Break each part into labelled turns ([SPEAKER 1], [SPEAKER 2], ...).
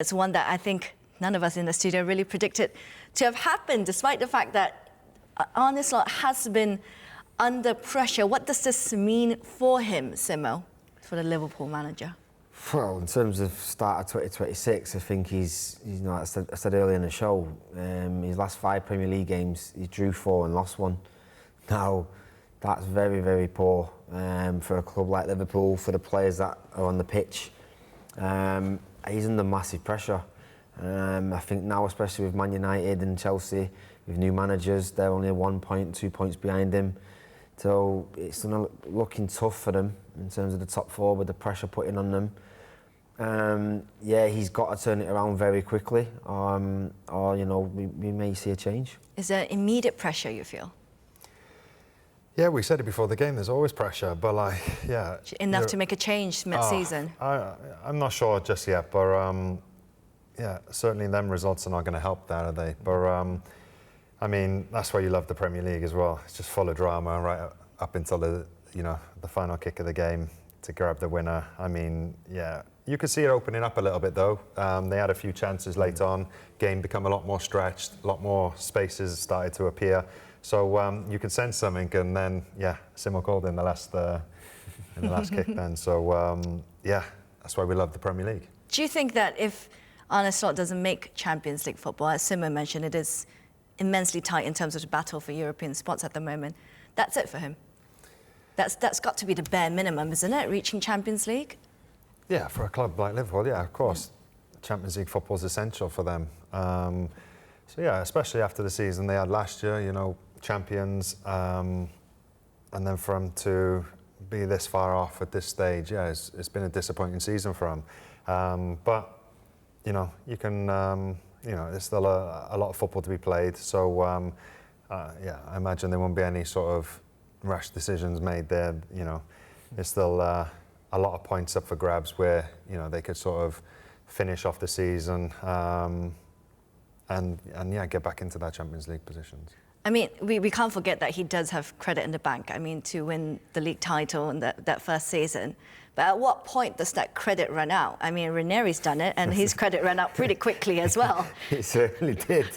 [SPEAKER 1] It's one that I think none of us in the studio really predicted to have happened, despite the fact that Arne has been under pressure. What does this mean for him, Simo, for the Liverpool manager?
[SPEAKER 2] Well, in terms of start of 2026, I think he's you know, I said earlier in the show, his last 5 Premier League games, he drew 4 and lost 1. Now, that's very, very poor for a club like Liverpool, for the players that are on the pitch. He's under massive pressure. I think now, especially with Man United and Chelsea, with new managers, they're only 1 point, 2 points behind him. So it's looking tough for them in terms of the top 4 with the pressure putting on them. Yeah, he's got to turn it around very quickly, or you know, we may see a change.
[SPEAKER 1] Is there immediate pressure, you feel?
[SPEAKER 3] Yeah, we said it before the game, there's always pressure, but like, yeah.
[SPEAKER 1] Enough to make a change mid-season?
[SPEAKER 3] I'm not sure just yet, but yeah, certainly them results are not going to help that, are they? But I mean, that's why you love the Premier League as well. It's just full of drama right up until the final kick of the game to grab the winner. I mean, yeah, you could see it opening up a little bit though. They had a few chances late on. Game become a lot more stretched, a lot more spaces started to appear. So you could sense something, and then yeah, Simo called in the last kick then. So yeah, that's why we love the Premier League.
[SPEAKER 1] Do you think that if Arne doesn't make Champions League football, as Simo mentioned, it is immensely tight in terms of the battle for European spots at the moment, that's it for him? That's got to be the bare minimum, isn't it, reaching Champions League?
[SPEAKER 3] Yeah, for a club like Liverpool, yeah, of course. Yeah. Champions League football is essential for them. So yeah, especially after the season they had last year, you know, champions, and then for him to be this far off at this stage, yeah, it's been a disappointing season for him. But, you know, you can, you know, there's still a lot of football to be played. So, yeah, I imagine there won't be any sort of rash decisions made there. You know, there's still a lot of points up for grabs where, you know, they could sort of finish off the season and yeah, get back into that Champions League positions.
[SPEAKER 1] I mean, we can't forget that he does have credit in the bank, I mean, to win the league title in that first season. But at what point does that credit run out? I mean, Ranieri's done it, and his credit ran out pretty quickly as well.
[SPEAKER 2] It certainly did.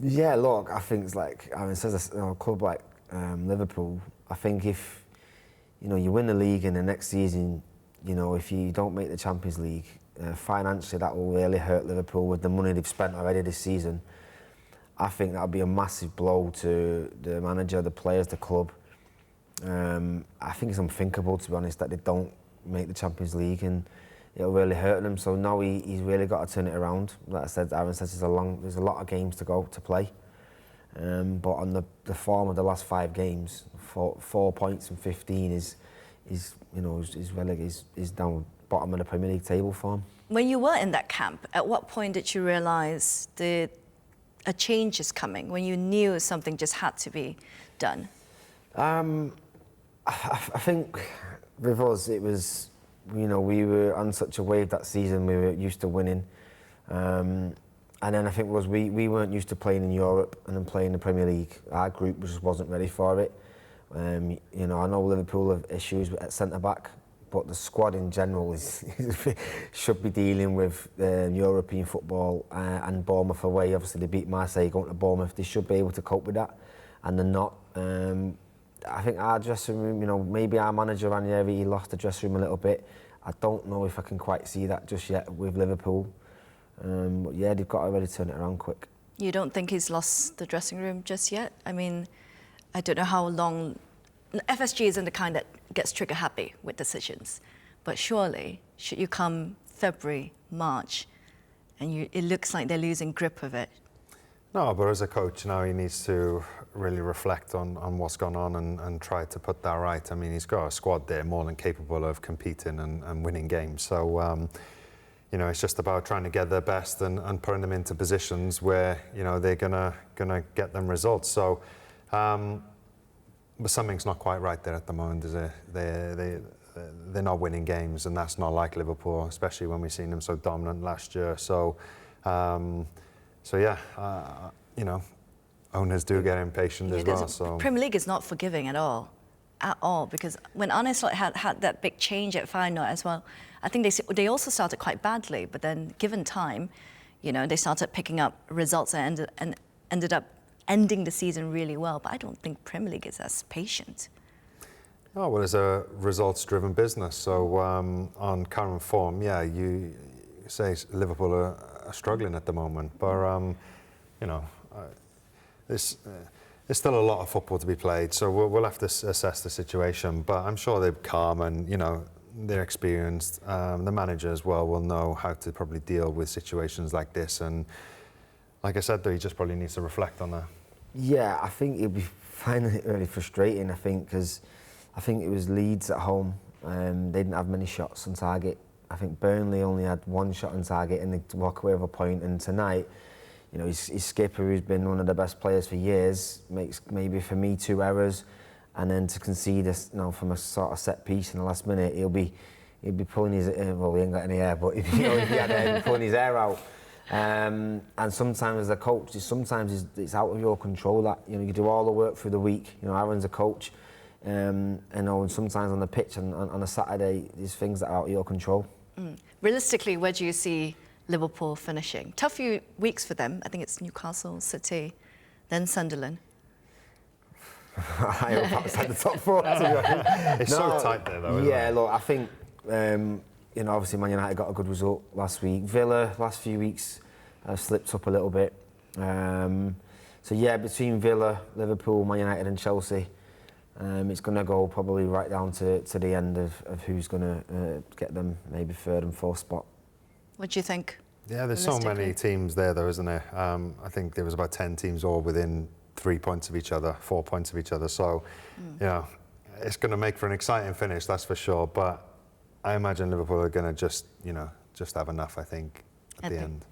[SPEAKER 2] Yeah, look, I think it's like, I mean, says a club like Liverpool, I think if, you know, you win the league in the next season, you know, if you don't make the Champions League, financially that will really hurt Liverpool with the money they've spent already this season. I think that'll be a massive blow to the manager, the players, the club. I think it's unthinkable, to be honest, that they don't make the Champions League, and it'll really hurt them. So now he's really got to turn it around. Like I said, Aaron says there's a lot of games to go to play. But on the form of the last 5 games, 4 points and 15 is down bottom of the Premier League table form.
[SPEAKER 1] When you were in that camp, at what point did you realise a change is coming, when you knew something just had to be done?
[SPEAKER 2] I think with us, it was, you know, we were on such a wave that season, we were used to winning. And then I think we weren't used to playing in Europe and then playing in the Premier League. Our group just wasn't ready for it. You know, I know Liverpool have issues at centre-back, but the squad in general should be dealing with European football, and Bournemouth away. Obviously, they beat Marseille going to Bournemouth. They should be able to cope with that, and they're not. I think our dressing room, you know, maybe our manager Ranieri, he lost the dressing room a little bit. I don't know if I can quite see that just yet with Liverpool. But yeah, they've got to really turn it around quick.
[SPEAKER 1] You don't think he's lost the dressing room just yet? I mean, I don't know how long. FSG isn't the kind that gets trigger happy with decisions, but surely, should you come February, March, and it looks like they're losing grip of it?
[SPEAKER 3] No, but as a coach now, he needs to really reflect on what's gone on and try to put that right. I mean, he's got a squad there more than capable of competing and winning games. So, you know, it's just about trying to get their best and putting them into positions where, you know, they're gonna get them results. So, but something's not quite right there at the moment, is it? They're not winning games, and that's not like Liverpool, especially when we've seen them so dominant last year. So, so yeah, you know, owners do get impatient as well. So
[SPEAKER 1] Premier League is not forgiving at all. at all, because when Arne had that big change at Feyenoord as well, I think they also started quite badly, but then given time, they started picking up results and ended up ending the season really well. But I don't think Premier League is as patient.
[SPEAKER 3] Oh, well, it's a results-driven business. So on current form, yeah, you say Liverpool are struggling at the moment, but there's still a lot of football to be played. So we'll have to assess the situation. But I'm sure they're calm and they're experienced. The manager as well will know how to probably deal with situations like this. And like I said, though, he just probably needs to reflect on that.
[SPEAKER 2] Yeah, I think he'll be finding it really frustrating. I think because I think it was Leeds at home. They didn't have many shots on target. I think Burnley only had one shot on target and they walk away with a point. And tonight, his skipper, who's been one of the best players for years, makes maybe for me 2 errors, and then to concede this, from a sort of set piece in the last minute, he'll be pulling his well, he ain't got any air, but if he had air, he'd be pulling his hair out. And sometimes as a coach, it's out of your control. That you do all the work through the week. Aaron's a coach, and sometimes on the pitch on a Saturday, there's things that are out of your control.
[SPEAKER 1] Realistically, where do you see Liverpool finishing? Tough few weeks for them. I think it's Newcastle, City, then Sunderland.
[SPEAKER 2] I hope outside the top 4. To be honest.
[SPEAKER 3] It's so tight there, though. Isn't it?
[SPEAKER 2] Look, I think obviously Man United got a good result last week. Villa last few weeks slipped up a little bit. So yeah, between Villa, Liverpool, Man United, and Chelsea, it's going to go probably right down to the end of who's going to get them maybe 3rd and 4th spot.
[SPEAKER 1] What do you think?
[SPEAKER 3] Yeah, there's so many teams there, though, isn't there? I think there was about 10 teams all within 3 points of each other, 4 points of each other. So, it's going to make for an exciting finish, that's for sure. But I imagine Liverpool are going to just have enough, I think, at the end.